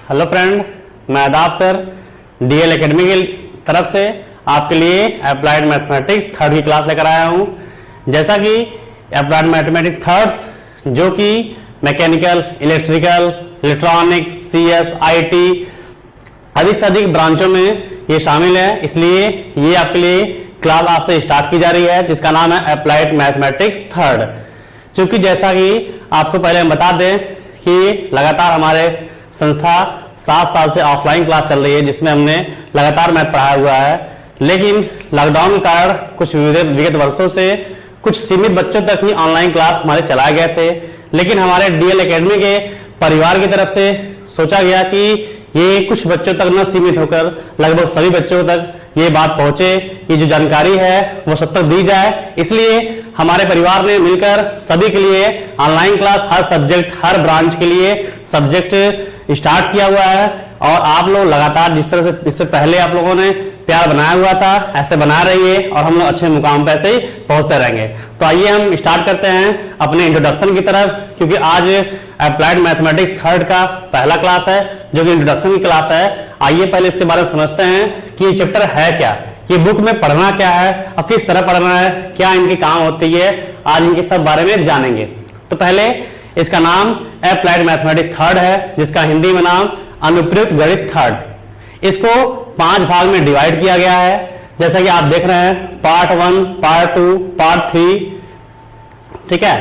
Hello friend, मैं आदाब sir DL academy की तरफ से आपके लिए अप्लाइड मैथमेटिक्स थर्ड की क्लास लेकर आया हूं। जैसा कि अप्लाइड मैथमेटिक्स थर्ड्स जो कि mechanical, electrical, electronic, CS, IT अधिक से अधिक ब्रांचों में ये शामिल है, इसलिए ये आपके लिए क्लास आज से स्टार्ट की जा रही है जिसका नाम है अप्लाइड मैथमेटिक्स थर्ड। क्योंकि जैसा कि आपको पहले हम बता दें कि लगातार हमारे संस्था 7 साल से ऑफलाइन क्लास चल रही है जिसमें हमने लगातार मैथ पढ़ाया हुआ है, लेकिन लॉकडाउन के कारण कुछ विगत वर्षों से कुछ सीमित बच्चों तक ही ऑनलाइन क्लास हमारे चलाए गए थे। लेकिन हमारे डीएल एकेडमी के परिवार की तरफ से सोचा गया कि ये कुछ बच्चों तक न सीमित होकर लगभग सभी बच्चों तक ये बात पहुंचे, ये जो जानकारी है वो सब तक दी जाए। इसलिए हमारे परिवार ने मिलकर सभी के लिए ऑनलाइन क्लास हर सब्जेक्ट, हर ब्रांच के लिए सब्जेक्ट स्टार्ट किया हुआ है। और आप लोग लगातार जिस तरह से इससे पहले आप लोगों ने प्यार बनाया हुआ था ऐसे बना रहिए और हम लोग अच्छे मुकाम पे ऐसे ही पहुंचते रहेंगे। तो आइए हम स्टार्ट करते हैं अपने इंट्रोडक्शन की तरफ, क्योंकि आज अप्लाइड मैथमेटिक्स थर्ड का पहला क्लास है जो कि इंट्रोडक्शन की क्लास है। आइए पहले इसके बारे में समझते हैं कि ये चैप्टर है क्या, ये बुक में पढ़ना क्या है और किस तरह पढ़ना है, क्या इनकी काम होती है, आज इनके सब बारे में जानेंगे। तो पहले इसका नाम अप्लाइड मैथमेटिक्स थर्ड है जिसका हिंदी में नाम अनुप्रयुक्त गणित थर्ड। इसको 5 भाग में डिवाइड किया गया है, जैसा कि आप देख रहे हैं, पार्ट 1, पार्ट 2, पार्ट 3, ठीक है,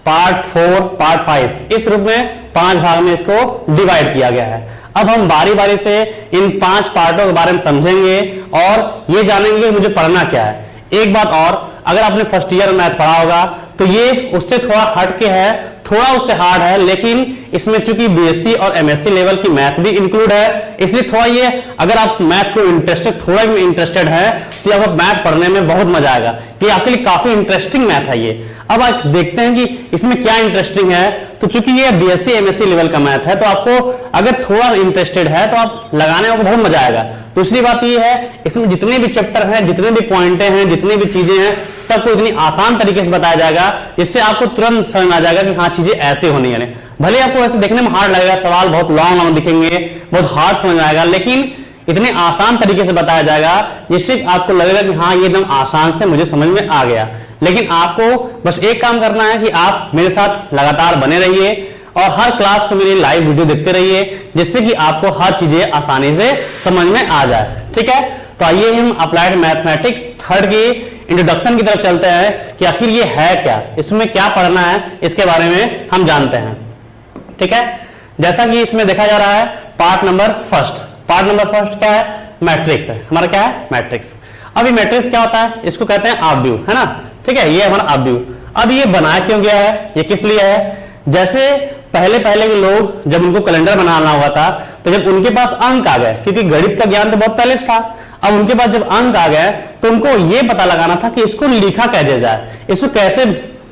पार्ट 4, पार्ट 5, इस रूप में 5 भाग में इसको डिवाइड किया गया है। अब हम बारी बारी से इन 5 पार्टों के बारे में समझेंगे और ये जानेंगे कि मुझे पढ़ना क्या है। एक बात और, अगर आपने फर्स्ट ईयर में मैथ पढ़ा होगा तो ये उससे थोड़ा हट के है, थोड़ा उससे हार्ड है, लेकिन इसमें चूंकि बीएससी और एमएससी लेवल की मैथ भी इंक्लूड है, इसलिए थोड़ा ये, अगर आप मैथ को थोड़ा भी इंटरेस्टेड है तो आपको मैथ पढ़ने में बहुत मजा आएगा। ये आपके लिए काफी इंटरेस्टिंग मैथ है ये। अब आप देखते हैं कि इसमें क्या इंटरेस्टिंग है। तो चूंकि ये बीएससी एमएससी लेवल का मैथ है तो आपको अगर थोड़ा इंटरेस्टेड है तो आप लगाने में बहुत मजा आएगा। दूसरी बात ये है, इसमें जितने भी चैप्टर हैं, जितने भी पॉइंटें हैं, जितनी भी चीजें हैं, सबको इतनी आसान तरीके से बताया जाएगा जिससे आपको तुरंत समझ में आ जाएगा कि हाँ चीजें ऐसे होनी है। भले आपको ऐसे देखने में हार्ड लगेगा, सवाल बहुत लॉन्ग दिखेंगे, बहुत हार्ड समझ में आएगा, लेकिन इतने आसान तरीके से बताया जाएगा जिससे आपको लगेगा कि हाँ ये एकदम आसान से मुझे समझ में आ गया। लेकिन आपको बस एक काम करना है कि आप मेरे साथ लगातार बने रहिए और हर क्लास को मेरी लाइव वीडियो देखते रहिए जिससे कि आपको हर चीजें आसानी से समझ में आ जाए, ठीक है। तो आइए हम अप्लाइड मैथमेटिक्स थर्ड की इंट्रोडक्शन की तरफ चलते हैं कि आखिर ये है क्या, इसमें क्या पढ़ना है, इसके बारे में हम जानते हैं, ठीक है। जैसा कि इसमें देखा जा रहा है, पार्ट नंबर फर्स्ट क्या है, मैट्रिक्स है हमारा, क्या है, मैट्रिक्स। अब ये मैट्रिक्स क्या होता है, इसको कहते हैं ऑब्ज्यू, है ना, ठीक है, ये हमारा ऑब्ज्यू। अब ये बनाया क्यों गया है, ये किस लिए है। जैसे पहले के लोग जब उनको कैलेंडर बनाना हुआ था तो जब उनके पास अंक आ गए, क्योंकि गणित का ज्ञान तो बहुत पहले से था, अब उनके पास जब अंक आ गए तो उनको ये पता लगाना था कि इसको लिखा कैसे जाए, इसको कैसे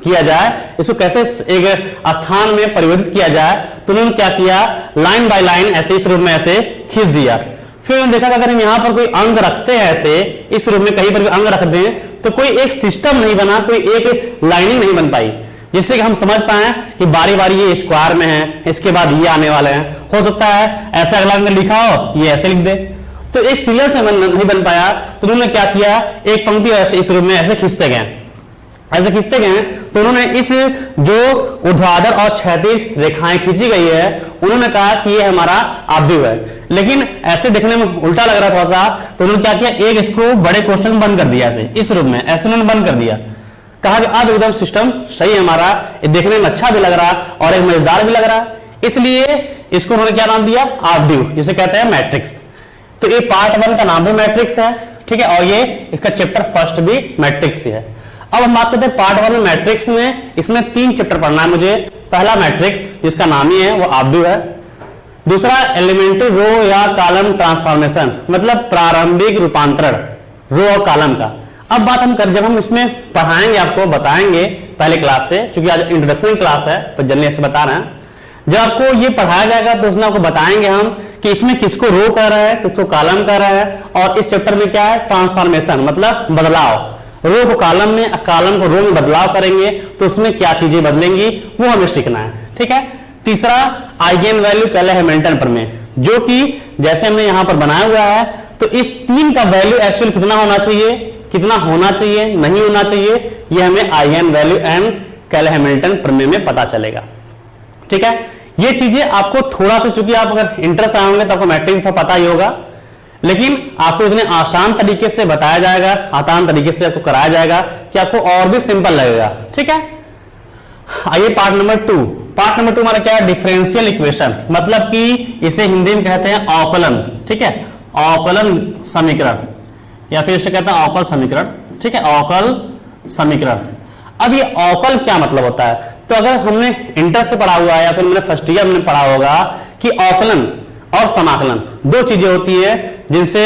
किया जाए, इसको कैसे एक स्थान में परिवर्तित किया जाए। तो उन्होंने क्या किया, लाइन बाय लाइन ऐसे इस रूप में ऐसे खींच दिया। फिर उन्होंने देखा कि अगर हम यहाँ पर कोई अंक रखते हैं ऐसे इस रूप में, कहीं पर भी अंक रख दें तो कोई एक सिस्टम नहीं बना, कोई एक लाइनिंग नहीं बन पाई जिससे कि हम समझ पाए कि बारी बारी ये स्क्वायर में है, इसके बाद ये आने वाले हैं। हो सकता है ऐसे अगला में लिखा हो, ये ऐसे लिख दे, तो एक सीरियल से नहीं बन पाया। तो उन्होंने क्या किया, एक पंक्ति ऐसे इस रूप में ऐसे खींचते गए। तो उन्होंने इस जो ऊर्ध्वाधर और क्षैतिज रेखाएं खींची गई है, उन्होंने कहा कि ये हमारा ऑब्ज्यू है। लेकिन ऐसे देखने में उल्टा लग रहा था थोड़ा सा, तो उन्होंने क्या किया, एक इसको बड़े क्वेश्चन बंद कर दिया ऐसे इस रूप में, ऐसे उन्होंने बंद कर दिया। कहा कि अब एकदम सिस्टम सही है हमारा, देखने में अच्छा भी लग रहा और एक मजेदार भी लग रहा, इसलिए इसको उन्होंने क्या नाम दिया, ऑब्ज्यू, जिसे कहते हैं मैट्रिक्स। तो ये पार्ट 1 का नाम भी मैट्रिक्स है, ठीक है, और ये इसका चैप्टर फर्स्ट भी मैट्रिक्स ही है। अब हम बात करते हैं पार्ट 1 में मैट्रिक्स में, इसमें 3 चैप्टर पढ़ना है मुझे। पहला मैट्रिक्स जिसका नाम ही है वो ऑब्ज्यू है। दूसरा एलिमेंट्री रो या कॉलम ट्रांसफॉर्मेशन, मतलब प्रारंभिक रूपांतरण रो और कॉलम का। अब बात हम जब हम इसमें पढ़ाएंगे, आपको बताएंगे पहले क्लास से, क्योंकि आज इंट्रोडक्शन क्लास है तो जनरली ऐसे बता रहे हैं। जब आपको ये पढ़ाया जाएगा तो उसमें आपको बताएंगे हम कि इसमें किसको रो कर रहा है, किसको कॉलम कर रहा है, और इस चैप्टर में क्या है, ट्रांसफॉर्मेशन मतलब बदलाव। रो को कॉलम में, कॉलम को रो में बदलाव करेंगे तो उसमें क्या चीजें बदलेंगी वो हमें सीखना है, ठीक है। तीसरा आइगन वैल्यू केलर हैमिल्टन प्रमेय, जो कि जैसे हमने यहां पर बनाया हुआ है, तो इस 3 का वैल्यू एक्चुअल कितना होना चाहिए, कितना होना चाहिए, नहीं होना चाहिए, ये हमें eigen value and Keller Hamilton प्रमेय में पता चलेगा। ठीक है, ये चीजें आपको थोड़ा सा, चूंकि आप अगर इंटरेस्ट आएंगे तो आपको मैट्रिक्स तो पता ही होगा, लेकिन आपको इतने आसान तरीके से बताया जाएगा, आसान तरीके से आपको कराया जाएगा कि आपको और भी सिंपल लगेगा। ठीक है, आइए पार्ट नंबर 2। पार्ट नंबर 2 हमारा क्या है, डिफरेंशियल इक्वेशन, मतलब कि इसे हिंदी में कहते हैं अवकलन। ठीक है, अवकलन समीकरण, या फिर इसे कहते हैं अवकल समीकरण। ठीक है, अवकल समीकरण। अब ये अवकल क्या मतलब होता है, तो अगर हमने इंटर से पढ़ा हुआ है या फिर मैंने फर्स्ट ईयर में पढ़ा होगा कि अवकलन और समाकलन दो चीजें होती है, जिनसे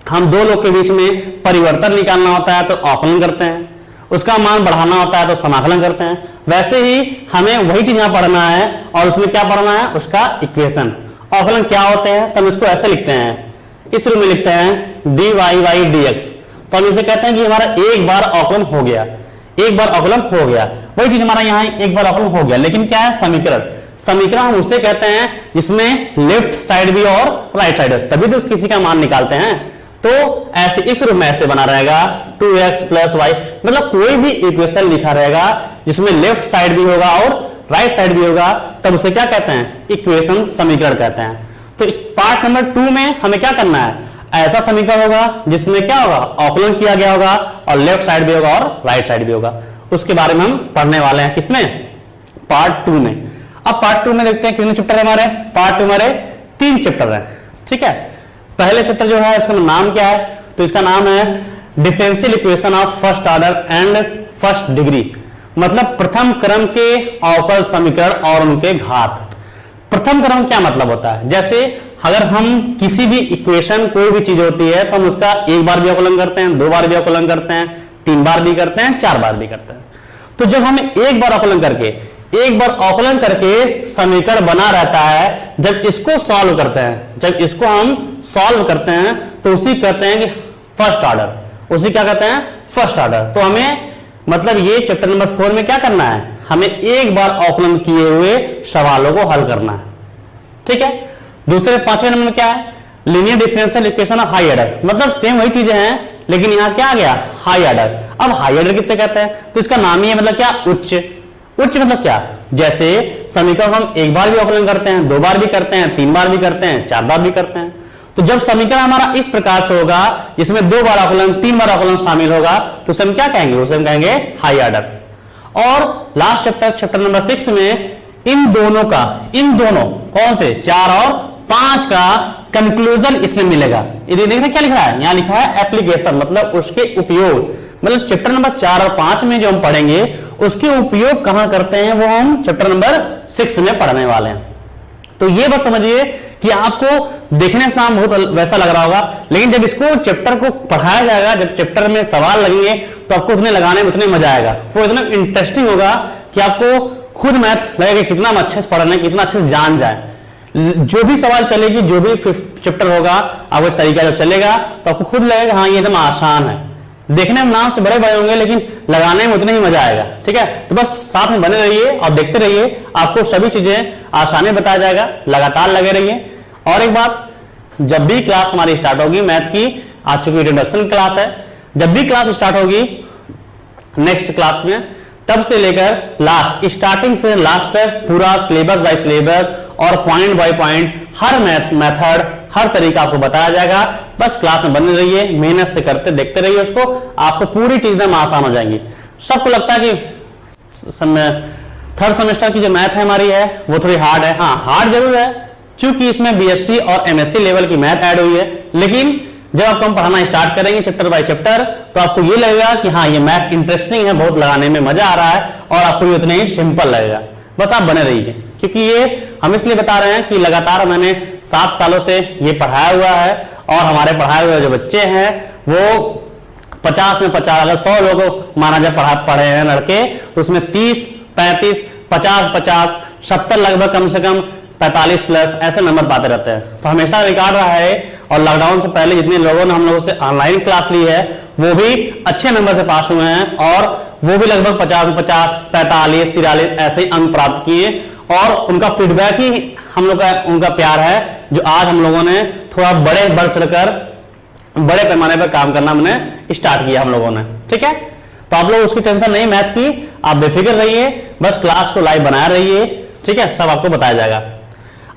हम दो लोग के बीच में परिवर्तन निकालना होता है तो अवकलन करते हैं, उसका मान बढ़ाना होता है तो समाकलन करते हैं। वैसे ही हमें वही चीज यहां पढ़ना है और उसमें क्या पढ़ना है, उसका इक्वेशन। अवकलन क्या होते हैं, तो हम इसको ऐसे लिखते हैं, इस रूप में लिखते हैं dy बाई dx। तो हम इसे कहते हैं कि हमारा एक बार अवकलन हो गया, एक बार अवकलन हो गया, वही चीज हमारा यहाँ एक बार अवकलन हो गया। लेकिन क्या है, समीकरण। समीकरण हम उसे कहते हैं जिसमें लेफ्ट साइड भी और राइट साइड, तभी तो किसी का मान निकालते हैं। तो ऐसे इस रूप में ऐसे बना रहेगा 2x प्लस वाई, मतलब कोई भी इक्वेशन लिखा रहेगा जिसमें लेफ्ट साइड भी होगा और राइट साइड भी होगा, तब उसे क्या कहते हैं, इक्वेशन, समीकरण कहते हैं। तो पार्ट नंबर 2 में हमें क्या करना है, ऐसा समीकरण होगा जिसमें क्या होगा, अवकलन किया गया होगा और लेफ्ट साइड भी होगा और राइट साइड भी होगा। उसके बारे में हम पढ़ने वाले हैं, किसमें, पार्ट 2 में। अब पार्ट 2 में देखते हैं कितने चैप्टर है हमारे। पार्ट 2 हमारे 3 चैप्टर है। ठीक है, पहले चैप्टर जो है इसका नाम क्या है, तो इसका नाम है differential equation of first order and first degree, मतलब प्रथम क्रम के अवकल समीकरण और उनके घात। प्रथम क्रम क्या मतलब होता है, जैसे अगर हम किसी भी इक्वेशन, कोई भी चीज होती है तो हम उसका एक बार भी अवकलन करते हैं, 2 बार भी अवकलन करते हैं, 3 बार भी करते हैं, 4 बार भी करते हैं। तो जब हम एक बार अवकलन करके समीकरण बना रहता है, जब इसको सॉल्व करते हैं, जब इसको हम सॉल्व करते हैं तो उसी कहते हैं कि फर्स्ट ऑर्डर, उसी क्या कहते हैं, फर्स्ट ऑर्डर। तो हमें मतलब ये चैप्टर नंबर 4 में क्या करना है, हमें एक बार अवकलन किए हुए सवालों को हल करना है। ठीक है, दूसरे 5वें नंबर में क्या है, linear differential equation of high order, मतलब सेम वही चीजें हैं लेकिन यहां क्या आ गया, हाई ऑर्डर। अब हाई ऑर्डर किससे कहते हैं, तो इसका नाम ही है, मतलब क्या, उच्च। उच्च मतलब क्या, जैसे समीकरण हम एक बार भी अवकलन करते हैं, 2 बार भी करते हैं, 3 बार भी करते हैं, 4 बार भी करते हैं। तो जब समीकरण हमारा इस प्रकार से होगा जिसमें 2 बार अवकलन, 3 बार अवकलन शामिल होगा, तो उसे हम क्या कहेंगे, उसे हम कहेंगे हाई ऑर्डर। और लास्ट चैप्टर नंबर 6 में इन दोनों कौन से, 4 और 5 का कंक्लूजन इसमें मिलेगा। ये देखना क्या लिखा है, यहां लिखा है एप्लीकेशन, मतलब उसके उपयोग, मतलब चैप्टर नंबर 4 और 5 में जो हम पढ़ेंगे उसके उपयोग कहां करते हैं, वो हम चैप्टर नंबर 6 में पढ़ने वाले हैं। तो ये बस समझिए कि आपको देखने से बहुत वैसा लग रहा होगा, लेकिन जब इसको चैप्टर को पढ़ाया जाएगा, जब चैप्टर में सवाल लगेंगे तो आपको उतने लगाने में उतने मजा आएगा, वो इतना इंटरेस्टिंग होगा कि आपको खुद मैथ लगेगा कितना अच्छे से पढ़ना है, कितना अच्छे से जान जाए। जो भी सवाल चलेगी, जो भी चैप्टर होगा, आपको तरीका जब चलेगा तो आपको खुद लगेगा हाँ ये एकदम आसान है। देखने में नाम से बड़े बड़े होंगे लेकिन लगाने में उतना ही मजा आएगा। ठीक है, तो बस साथ में बने रहिए और देखते रहिए, आपको सभी चीजें आसानी बताया जाएगा, लगातार लगे रहिए। और एक बात, जब भी क्लास हमारी स्टार्ट होगी मैथ की, आज चूंकि इंट्रोडक्शन क्लास है, जब भी क्लास स्टार्ट होगी नेक्स्ट क्लास में, तब से लेकर लास्ट, स्टार्टिंग से लास्ट तक पूरा सिलेबस बाय सिलेबस और पॉइंट बाय पॉइंट हर मेथड, हर तरीका आपको बताया जाएगा। बस क्लास में बने रहिए, मेहनत से करते देखते रहिए उसको, आपको पूरी चीजें आसान हो जाएंगी। सबको लगता है कि 3rd सेमेस्टर की जो मैथ है हमारी है वो थोड़ी हार्ड है। हाँ, हार्ड जरूर है क्योंकि इसमें बीएससी और एमएससी लेवल की मैथ ऐड हुई है, लेकिन जब आपको हम पढ़ाना स्टार्ट करेंगे चैप्टर बाय चैप्टर तो आपको ये लगेगा कि हाँ ये मैथ इंटरेस्टिंग है, बहुत लगाने में मजा आ रहा है और आपको ये उतने ही सिंपल लगेगा। बस आप बने रहिए, क्योंकि ये हम इसलिए बता रहे हैं कि लगातार मैंने 7 सालों से ये पढ़ाया हुआ है और हमारे पढ़ाए हुए जो बच्चे हैं वो 50 में 50, अगर 100 लोग माना जाए पढ़े हैं लड़के, तो उसमें 30, 35, 50, 50, 70 लगभग कम से कम 45 प्लस ऐसे नंबर पाते रहते हैं। तो हमेशा रिकॉर्ड रहा है और लॉकडाउन से पहले जितने लोगों ने हम लोगों से ऑनलाइन क्लास ली है वो भी अच्छे नंबर से पास हुए हैं और वो भी लगभग 50 में 50, 45, 43 ऐसे ही अंक प्राप्त किए और उनका फीडबैक ही हम लोग का उनका प्यार है, जो आज हम लोगों ने थोड़ा बढ़ चढ़कर बड़े पैमाने पर काम करना हमने स्टार्ट किया हम लोगों ने। ठीक है, तो आप लोग उसकी टेंशन नहीं मैथ की, आप बेफिक्र रहिए, बस क्लास को लाइव बनाए रहिए। ठीक है, सब आपको बताया जाएगा।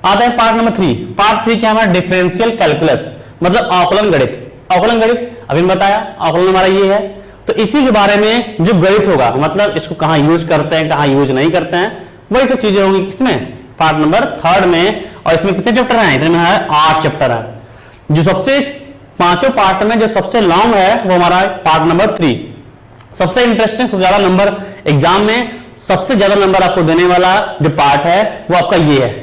आते हैं पार्ट नंबर 3। पार्ट 3 क्या हमारा डिफरेंशियल कैलकुलस, मतलब अवकलन गणित। अवकलन गणित अभी बताया, अवकलन हमारा ये है। तो इसी के बारे में जो गणित होगा, मतलब इसको कहां यूज करते हैं, कहां यूज नहीं करते हैं, वही सब चीजें होंगी किसमें, पार्ट नंबर 3 में। और इसमें कितने चैप्टर हैं, इसमें है 8 चैप्टर है। जो सबसे पांचों पार्ट में जो सबसे लॉन्ग है वो हमारा पार्ट नंबर 3। सबसे इंटरेस्टिंग, सबसे ज्यादा नंबर एग्जाम में सबसे ज्यादा नंबर आपको देने वाला जो पार्ट है वो आपका ये है।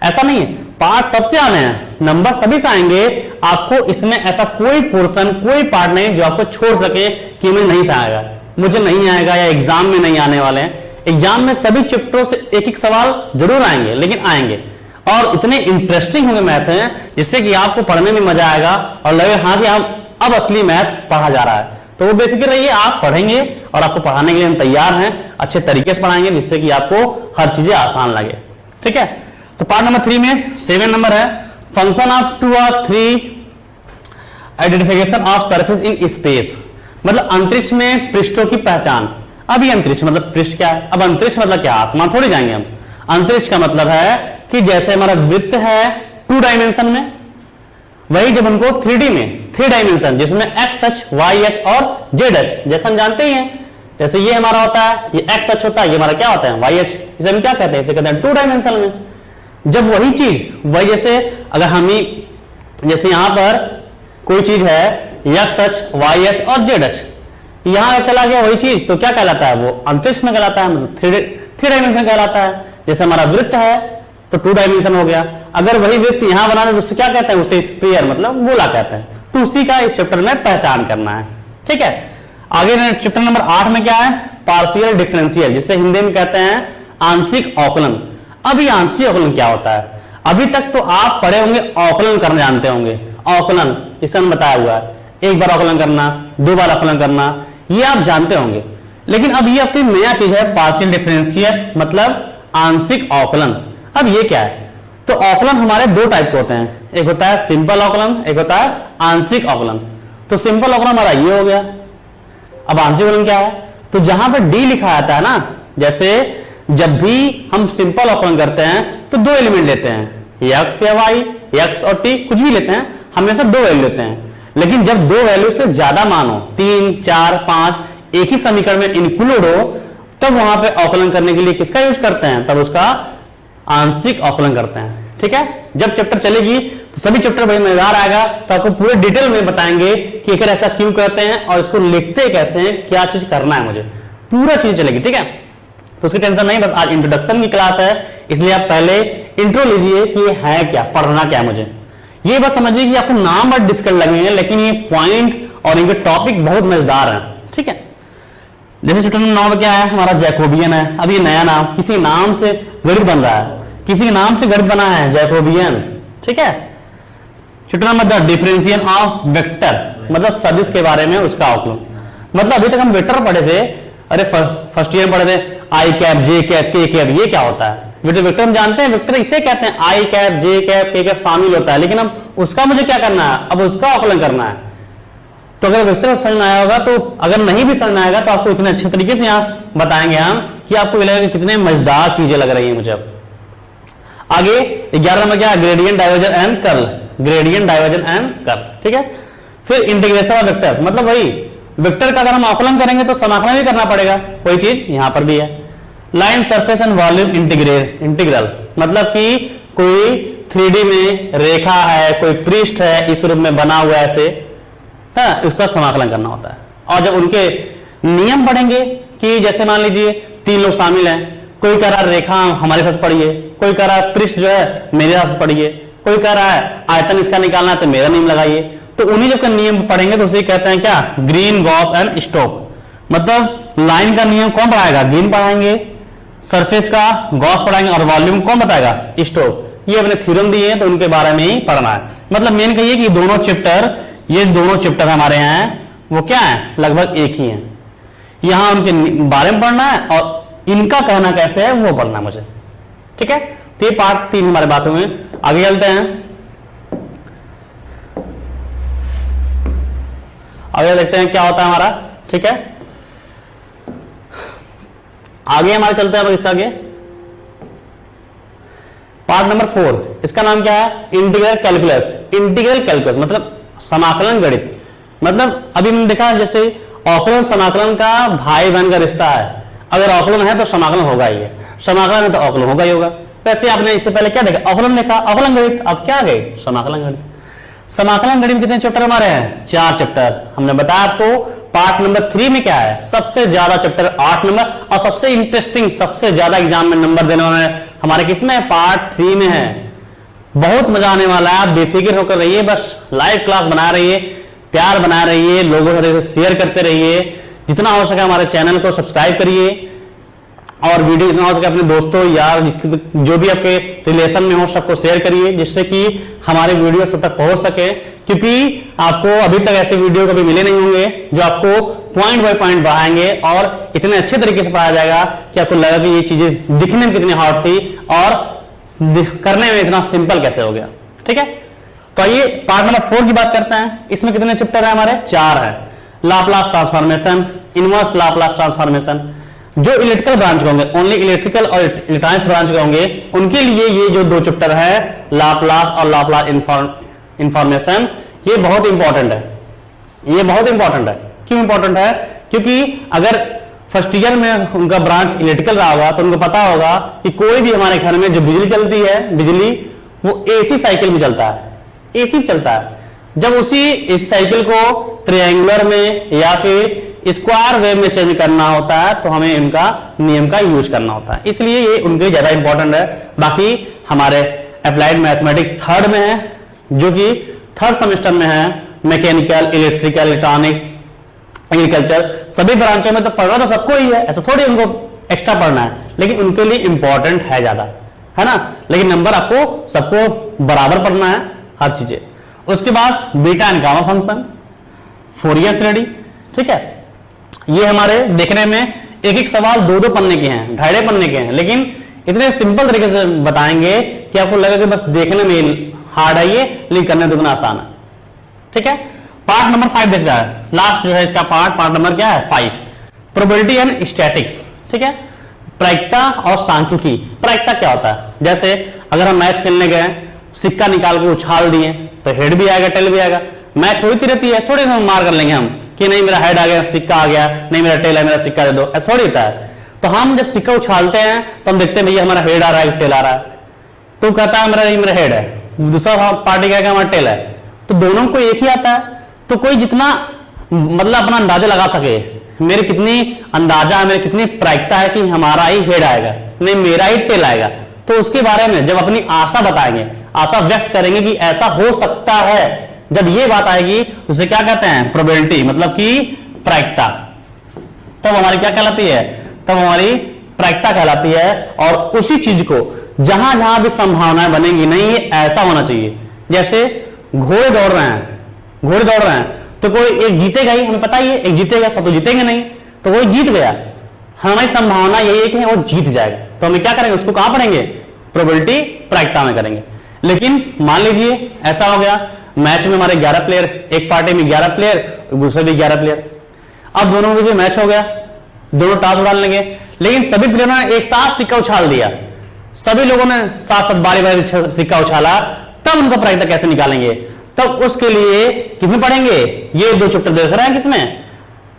ऐसा नहीं है, पार्ट सबसे आने हैं, नंबर सभी से आएंगे। आपको इसमें ऐसा कोई पोर्शन, कोई पार्ट नहीं जो आपको छोड़ सके कि मैं नहीं से आएगा, मुझे नहीं आएगा, या एग्जाम में नहीं आने वाले हैं। एग्जाम में सभी चैप्टरों से एक एक सवाल जरूर आएंगे, लेकिन आएंगे और इतने इंटरेस्टिंग होंगे मैथ हैं, जिससे कि आपको पढ़ने में मजा आएगा और लगे हाँ कि अब असली मैथ पढ़ा जा रहा है। तो वो बेफिक्र रहिए, आप पढ़ेंगे और आपको पढ़ाने के लिए हम तैयार हैं, अच्छे तरीके से पढ़ाएंगे जिससे कि आपको हर चीजें आसान लगे। ठीक है, तो पार्ट नंबर 3 में 7 नंबर है, फंक्शन ऑफ 2 और 3 identification of surface in space, मतलब अंतरिक्ष में पृष्ठों की पहचान। अब ये अंतरिक्ष मतलब पृष्ठ क्या है, अब अंतरिक्ष मतलब क्या, आसमान थोड़ी जाएंगे हम। अंतरिक्ष का मतलब है कि जैसे हमारा वृत्त है 2 डायमेंशन में, वही जब उनको 3D में 3 डायमेंशन, जिसमें एक्स अक्ष, वाई अक्ष और जेड अक्ष, जैसे हम जानते ही हैं, जैसे ये हमारा होता है, ये एक्स अक्ष होता है, ये हमारा क्या होता है, वाई अक्ष। इसे हम क्या कहते हैं, इसे कहते हैं 2 डायमेंशन में। जब वही चीज, वही जैसे अगर हम ही जैसे यहां पर कोई चीज है एक्स अक्ष, वाई अक्ष और जेड अक्ष, यहां चला गया वही चीज, तो क्या कहलाता है, वो अंतरिक्ष में कहलाता है, मतलब 3 डायमेंशन कहलाता है। जैसे हमारा वृत्त है तो 2 डायमेंशन हो गया। अगर वही वृत्त यहां बनाने तो उसे क्या कहते हैं, उसे स्फीयर मतलब गोला कहते हैं। तो उसी का इस चैप्टर में पहचान करना है। ठीक है, आगे चैप्टर नंबर 8 में क्या है, पार्शियल डिफरेंशियल, जिसे हिंदी में कहते हैं आंशिक अवकलन। अब ये आंशिक अवकलन क्या होता है, अभी तक तो आप पढ़े होंगे, अवकलन करना जानते होंगे। अवकलन इसका बताया हुआ है, एक बार अवकलन करना, 2 बार अवकलन करना, ये आप जानते होंगे। लेकिन अब ये अपनी नया चीज है, पार्शियल डिफरेंशियल मतलब आंशिक अवकलन। अब ये क्या है, तो अवकलन हमारे 2 टाइप के होते हैं, एक होता है सिंपल अवकलन, एक होता है आंशिक अवकलन। तो सिंपल अवकलन हमारा ये हो गया। अब आंशिक अवकलन क्या है, तो जहां पर डी लिखा आता है ना, जैसे जब भी हम सिंपल अवकलन करते हैं तो 2 एलिमेंट लेते हैं, एक्स या वाई, एक्स और टी, कुछ भी लेते हैं, हमेशा 2 वैल्यू लेते हैं। लेकिन जब 2 वैल्यू से ज्यादा मान हो, 3, 4, 5 एक ही समीकरण में इंक्लूड हो, तब वहां पे अवकलन करने के लिए किसका यूज करते हैं, तब उसका आंशिक अवकलन करते हैं। ठीक है, जब चैप्टर चलेगी तो सभी चैप्टर बड़े मजेदार आएगा, तो आपको पूरे डिटेल में बताएंगे कि अगर ऐसा क्यों करते हैं और इसको लिखते कैसे हैं, क्या चीज करना है, मुझे पूरा चीज चलेगी। ठीक है, तो उसकी टेंशन नहीं, बस आज इंट्रोडक्शन की क्लास है, इसलिए आप पहले इंट्रो लीजिए कि ये है क्या, पढ़ना क्या है मुझे। ये बस समझिए कि आपको नाम बहुत डिफिकल्ट लगेंगे, लेकिन ये पॉइंट और इनके टॉपिक बहुत मजेदार हैं। ठीक है, जैसे चैप्टर नंबर 9 में क्या है, हमारा जैकोबियन है। अब ये नया नाम, किसी नाम से गणित बन रहा है, किसी नाम से गणित बना है, जैकोबियन। ठीक है, chapter number 10 differential of vector, मतलब सदिश के बारे में उसका अवकलन। मतलब अभी तक हम वेक्टर पढ़े थे, अरे फर्स्ट ईयर पढ़े थे, आई कैप, जे कैप, के कैप, ये क्या होता है, वेक्टर हम जानते हैं, वेक्टर इसे कहते हैं, आई कैप, जे कैप, के कैप शामिल होता है। लेकिन अब उसका मुझे क्या करना है, अब उसका अवकलन करना है। तो अगर वेक्टर समझ में आया होगा, तो अगर नहीं भी समझ में आएगा तो आपको इतने अच्छे तरीके से यहाँ बताएंगे हम कि आपको लगेगा कितने मजेदार चीजें लग रही है मुझे। अब आगे 11 नंबर क्या, gradient diversion and curl, gradient diversion and curl. ठीक है, फिर इंटीग्रेशन ऑफ वेक्टर, मतलब वही वेक्टर का अगर हम आकलन करेंगे तो समाकलन भी करना पड़ेगा, वही चीज यहां पर भी है। Line surface and volume integral, मतलब कि कोई 3D में रेखा है, कोई पृष्ठ है इस रूप में बना हुआ ऐसे, हाँ, उसका समाकलन करना होता है। और जब उनके नियम पढ़ेंगे कि जैसे मान लीजिए 3 लोग शामिल हैं, कोई कह रहा रेखा हमारे साथ पढ़िए, कोई कह रहा पृष्ठ जो है मेरे साथ पढ़िए, कोई कह रहा है आयतन इसका निकालना है तो मेरा नियम लगाइए, तो उन्हीं जब का नियम पढ़ेंगे तो उसे कहते हैं क्या, ग्रीन, गॉस एंड स्टोक। मतलब लाइन का नियम कौन पढ़ाएगा, ग्रीन पढ़ाएंगे, सरफेस का गॉस पढ़ाएंगे, और वॉल्यूम कौन बताएगा, स्टोक। ये अपने थ्योरम दिए हैं तो उनके बारे में ही पढ़ना है। मतलब मेन कहिए कि दोनों चैप्टर, ये दोनों चैप्टर हमारे यहाँ हैं, वो क्या है, लगभग एक ही है। यहां उनके बारे में पढ़ना है और इनका कहना कैसे है वो पढ़ना मुझे। ठीक है, तो ये पार्ट 3 हमारे बात हुए। आगे चलते हैं, आगे देखते हैं क्या होता है हमारा। ठीक है, आगे हमारे चलते हैं अब इससे आगे पार्ट नंबर 4, इसका नाम क्या है, इंटीग्रल कैलकुलस। इंटीग्रल कैलकुलस मतलब समाकलन गणित। मतलब अभी हमने देखा जैसे अवकलन समाकलन का भाई बहन का रिश्ता है, अगर अवकलन है तो समाकलन होगा ही है, समाकलन है तो अवकलन होगा ही होगा। वैसे आपने इससे पहले क्या देखा, अवकलन देखा, अवकलन गणित, अब क्या गए, समाकलन गणित। समाकलन गणित में कितने चैप्टर हमारे हैं, 4 चैप्टर। हमने बताया आपको पार्ट नंबर 3 में क्या है, सबसे ज्यादा चैप्टर 8 नंबर, और सबसे इंटरेस्टिंग, सबसे ज्यादा एग्जाम में नंबर देने वाले हमारे किसमें, पार्ट 3 में है। बहुत मजा आने वाला है, आप बेफिक्र होकर रहिए, बस लाइव क्लास बना रहिए, प्यार बना रहिए, लोगों से शेयर करते रहिए, जितना हो सके हमारे चैनल को सब्सक्राइब करिए, और वीडियो जितना हो सके अपने दोस्तों यार जो भी आपके रिलेशन में हो सबको शेयर करिए, जिससे कि हमारे वीडियो सब तक पहुंच सके। क्योंकि आपको अभी तक ऐसे वीडियो कभी मिले नहीं होंगे जो आपको पॉइंट बाय पॉइंट बढ़ाएंगे और इतने अच्छे तरीके से पढ़ाया जाएगा कि आपको लगा कि ये चीजें दिखने में कितनी हार्ड थी और करने में इतना सिंपल कैसे हो गया। ठीक है, तो आइए पार्ट नंबर 4 की बात करते हैं। इसमें कितने चैप्टर है हमारे, 4 है। Laplace transformation, inverse Laplace transformation. जो इलेक्ट्रिकल ब्रांच के होंगे, ओनली इलेक्ट्रिकल और इलेक्ट्रॉनिक्स ब्रांच के होंगे, उनके लिए ये जो 2 चैप्टर है लाप्लास और लाप्लास इंफॉर्मेशन, ये बहुत इंपॉर्टेंट है। ये बहुत इंपॉर्टेंट है, क्यों इंपॉर्टेंट है, क्योंकि अगर फर्स्ट ईयर में उनका ब्रांच इलेक्ट्रिकल रहा होगा तो उनको पता होगा कि कोई भी हमारे घर में जो बिजली चलती है, बिजली वो एसी साइकिल में चलता है, एसी चलता है। जब उसी इस साइकिल को ट्रायंगुलर में या फिर स्क्वायर वेव में चेंज करना होता है तो हमें इनका नियम का यूज करना होता है, इसलिए ये उनके ज्यादा इंपॉर्टेंट है। बाकी हमारे अप्लाइड मैथमेटिक्स 3rd में है, जो कि 3rd सेमेस्टर में है। मैकेनिकल, इलेक्ट्रिकल, इलेक्ट्रॉनिक्स, एग्रीकल्चर, सभी ब्रांचों में तो पढ़ना तो सबको ही है, ऐसा थोड़ी उनको एक्स्ट्रा पढ़ना है, लेकिन उनके लिए इंपॉर्टेंट है ज्यादा, है ना। लेकिन नंबर आपको सबको बराबर पढ़ना है हर चीजें। उसके बाद beta and gamma function, Fourier श्रेणी। ठीक है, ये हमारे देखने में एक एक सवाल 2-2 पन्ने के हैं, 2.5 पन्ने के हैं, लेकिन इतने सिंपल तरीके से बताएंगे कि आपको लगेगा कि बस देखने में हार्ड है ये, लेकिन करने दुगना आसान है। ठीक है, पार्ट नंबर 5 देख रहा है, लास्ट जो है इसका पार्ट नंबर क्या है, 5, प्रोबेबिलिटी एंड स्टैटिक्स। ठीक है, प्रायिकता और सांख्यिकी। प्रायिकता क्या होता है, जैसे अगर हम मैच खेलने गए, सिक्का निकाल के उछाल दिए तो हेड भी आएगा, टेल भी आएगा। मैच होती रहती है, थोड़ी हम मार कर लेंगे हम कि नहीं मेरा हेड आ गया, सिक्का आ गया, नहीं मेरा टेल है, मेरा सिक्का दे दो, ऐसा थोड़ी होता है। तो हम जब सिक्का उछालते हैं तो हम देखते हैं भैया हमारा हेड आ रहा है, टेल आ रहा है, तो कहता है मेरा हेड है, दूसरा पार्टी कहेगा हमारा टेल है, तो दोनों को एक ही आता है। तो कोई जितना मतलब अपना अंदाजा लगा सके, मेरी कितनी अंदाजा है, मेरी कितनी प्रायिकता है कि हमारा ही हेड आएगा, नहीं मेरा ही टेल आएगा, तो उसके बारे में जब अपनी आशा बताएंगे, आशा व्यक्त करेंगे कि ऐसा हो सकता है, जब ये बात आएगी उसे क्या कहते हैं, प्रोबेबिलिटी, मतलब कि प्रायिकता। तब हमारी क्या कहलाती है, तब हमारी प्रायिकता कहलाती है। और उसी चीज को जहां जहां भी संभावनाएं बनेंगी, नहीं ये ऐसा होना चाहिए, जैसे घोड़े दौड़ रहे हैं, घोड़े दौड़ रहे हैं तो कोई एक जीतेगा ही, हमें पता ही है एक जीतेगा, सब तो जीतेंगे नहीं, तो वो जीत गया, हमारी संभावना यही है कि वो जीत जाएगा, तो हमें क्या करेंगे, उसको कहां पढ़ेंगे, प्रोबेबिलिटी प्रायिकता में करेंगे। लेकिन मान लीजिए ऐसा हो गया, मैच में हमारे 11 प्लेयर, एक पार्टी में 11 प्लेयर, दूसरे भी 11 प्लेयर, अब दोनों के जो मैच हो गया, दोनों टॉस उड़ा लेंगे, लेकिन सभी प्लेयरों ने एक साथ सिक्का उछाल दिया, सभी लोगों ने साथ साथ बारी बारी सिक्का उछाला, तब उनका प्रायिकता कैसे निकालेंगे, तब उसके लिए किसमें पढ़ेंगे, ये 2 चैप्टर देख रहे हैं किसमें,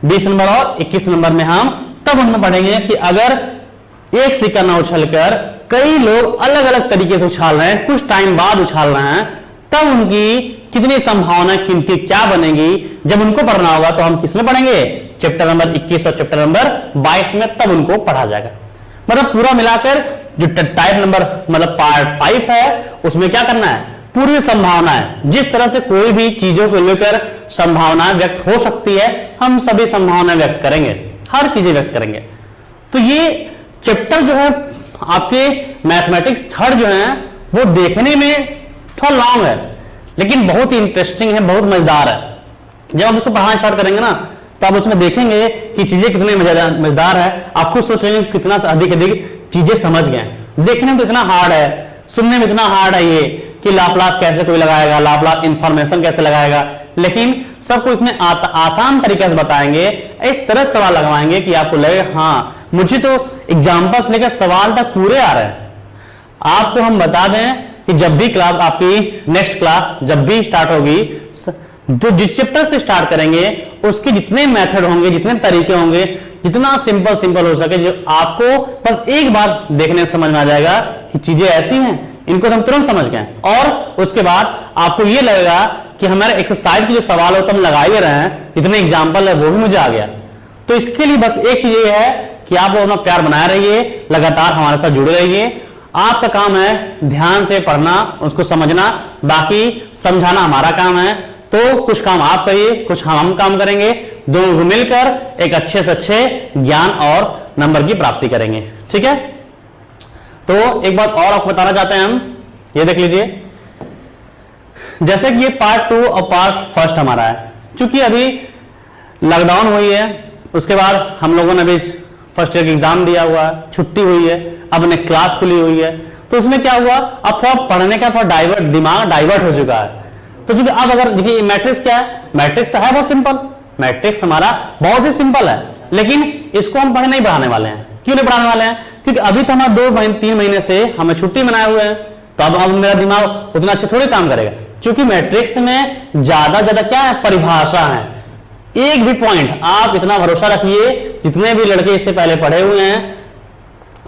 20 नंबर और 21 नंबर में हम तब उनमें पढ़ेंगे कि अगर एक सिक्का ना उछलकर कई लोग अलग अलग तरीके से उछाल रहे हैं, कुछ टाइम बाद उछाल रहे हैं, तब उनकी कितनी संभावना किनकी क्या बनेगी, जब उनको पढ़ना होगा तो हम किसमें पढ़ेंगे, चैप्टर नंबर 21 और चैप्टर नंबर 22 में, तब उनको पढ़ा जाएगा। मतलब पूरा मिलाकर जो टाइप नंबर मतलब पार्ट 5 है, उसमें क्या करना है, पूरी संभावना है, जिस तरह से कोई भी चीजों को लेकर संभावना व्यक्त हो सकती है, हम सभी संभावना व्यक्त करेंगे, हर चीजें व्यक्त करेंगे। तो ये चैप्टर जो है आपके मैथमेटिक्स 3rd जो है वो देखने में थोड़ा लॉन्ग है, लेकिन बहुत ही इंटरेस्टिंग है, बहुत मजेदार है। जब हम उसको पढ़ाना स्टार्ट करेंगे ना, तो आप उसमें देखेंगे कि चीजें कितने मजेदार है, आप खुद सोचेंगे कितना अधिक चीजें समझ गए। देखने में तो इतना हार्ड है, सुनने में इतना हार्ड है ये कि लाप्लास कैसे कोई लगाएगा, लाप्लास इंफॉर्मेशन कैसे लगाएगा, लेकिन सबको इसमें आसान तरीके से बताएंगे, इस तरह सवाल लगवाएंगे कि आपको लगे हाँ मुझे तो एग्जाम्पल्स लेकर सवाल तक पूरे आ रहे हैं। आपको हम बता दें कि जब भी क्लास आपकी नेक्स्ट क्लास जब भी स्टार्ट होगी, जो जिस चैप्टर से स्टार्ट करेंगे उसके जितने मेथड होंगे, जितने तरीके होंगे, जितना सिंपल हो सके, जो आपको बस एक बार देखने से समझ में आ जाएगा कि चीजें ऐसी हैं, इनको हम तुरंत समझ गए। और उसके बाद आपको ये लगेगा कि हमारे एक्सरसाइज के जो सवाल हो तो हम लगा ही रहे हैं, इतने एग्जाम्पल है वो भी मुझे आ गया। तो इसके लिए बस एक चीज ये है कि आप अपना प्यार बनाए रहिए, लगातार हमारे साथ जुड़े रहिए। आपका काम है ध्यान से पढ़ना, उसको समझना, बाकी समझाना हमारा काम है। तो कुछ काम आप करिए, कुछ हम काम करेंगे, दोनों को मिलकर एक अच्छे से अच्छे ज्ञान और नंबर की प्राप्ति करेंगे। ठीक है, तो एक बात और आपको बताना चाहते हैं हम, ये देख लीजिए, जैसे कि ये पार्ट 2 और पार्ट फर्स्ट हमारा है। क्योंकि अभी लॉकडाउन हुई है, उसके बाद हम लोगों ने अभी फर्स्ट ईयर का एग्जाम दिया हुआ है, छुट्टी हुई है, अब ने क्लास खुली हुई है, तो उसमें क्या हुआ, अब थोड़ा पढ़ने का थोड़ा दिमाग डाइवर्ट हो चुका है। तो चूंकि अब अगर देखिए मैट्रिक्स क्या है, मैट्रिक्स तो है बहुत सिंपल, मैट्रिक्स हमारा बहुत ही सिंपल है, लेकिन इसको हम पढ़े नहीं बढ़ाने वाले हैं। क्यों नहीं बढ़ाने वाले हैं? क्योंकि अभी तो हमारा 2-3 महीने से हमें छुट्टी मनाए हुए हैं, तो अब मेरा दिमाग उतना अच्छे थोड़ी काम करेगा। क्योंकि मैट्रिक्स में ज्यादा क्या है, परिभाषा है। एक भी पॉइंट आप इतना भरोसा रखिए, जितने भी लड़के इससे पहले पढ़े हुए हैं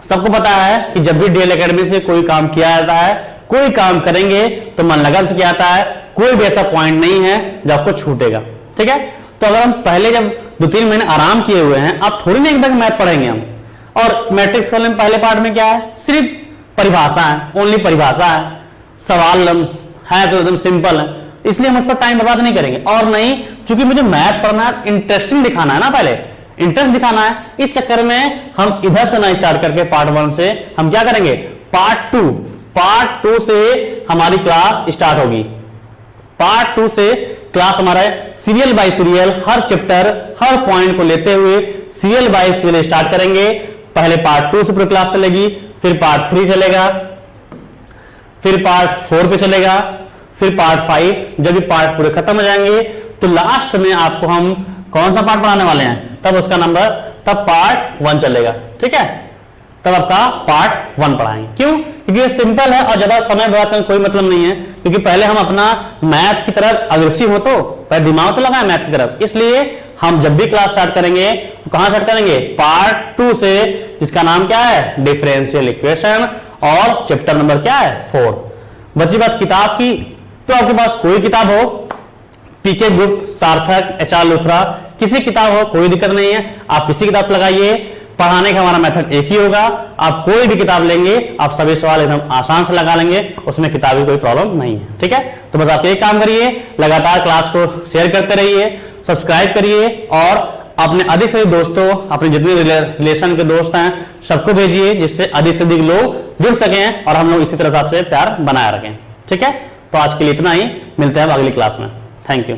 सबको पता है कि जब भी डीएल एकेडमी से कोई काम किया जाता है, कोई काम करेंगे तो मन लगन से किया जाता है, कोई भी ऐसा पॉइंट नहीं है जो आपको छूटेगा। ठीक है, तो अगर हम पहले जब 2-3 महीने आराम किए हुए हैं, अब थोड़ी ना एकदम मैथ पढ़ेंगे हम। और मैट्रिक्स वाले में पहले पार्ट में क्या है, सिर्फ परिभाषा है, ओनली परिभाषा है, सवाल है तो एकदम सिंपल है, इसलिए हम उस पर टाइम बर्बाद नहीं करेंगे। और नहीं, चूंकि मुझे मैथ पढ़ना इंटरेस्टिंग दिखाना है ना, पहले इंटरेस्ट दिखाना है, इस चक्कर में हम इधर से ना स्टार्ट करके पार्ट 1 से हम क्या करेंगे, पार्ट 2 से हमारी क्लास स्टार्ट होगी। पार्ट 2 से क्लास हमारा सीरियल बाय सीरियल, हर चैप्टर हर पॉइंट को लेते हुए सीरियल बाय सीरियल स्टार्ट करेंगे। पहले पार्ट 2 से पूरी क्लास चलेगी, फिर पार्ट 3 चलेगा, फिर पार्ट 4 पे चलेगा, फिर पार्ट 5। जब भी पार्ट पूरे खत्म हो जाएंगे तो लास्ट में आपको हम कौन सा पार्ट पढ़ाने वाले हैं, तब उसका नंबर, तब पार्ट 1 चलेगा। ठीक है, तब आपका पार्ट 1 पढ़ाएंगे। क्यों? क्योंकि ये सिंपल है और ज्यादा समय बर्बाद करने कोई मतलब नहीं है। क्योंकि पहले हम अपना मैथ की तरफ अग्रेसिव हो, तो पहले दिमाग तो लगाए मैथ की तरफ, इसलिए हम जब भी क्लास स्टार्ट करेंगे तो कहां स्टार्ट करेंगे, पार्ट 2 से, जिसका नाम क्या है, डिफरेंशियल इक्वेशन, और चैप्टर नंबर क्या है, 4। बची बात किताब की, तो आपके पास कोई किताब हो, पीके गुप्त, सार्थक, एचआर लूथरा, किसी किताब हो, कोई दिक्कत नहीं है, आप किसी किताब से लगाइए। पढ़ाने का हमारा मेथड एक ही होगा, आप कोई भी किताब लेंगे आप सभी सवाल एकदम आसान से लगा लेंगे, उसमें किताब की कोई प्रॉब्लम नहीं है। ठीक है, तो बस आप एक काम करिए, लगातार क्लास को शेयर करते रहिए, सब्सक्राइब करिए, और अपने अधिक से अधिक दोस्तों, अपने जितने रिलेशन के दोस्त हैं सबको भेजिए, जिससे अधिक से अधिक लोग जुड़ सकें और हम लोग इसी तरह से आपसे प्यार बनाए रखें। ठीक है, तो आज के लिए इतना ही, मिलते हैं अगली क्लास में। Thank you.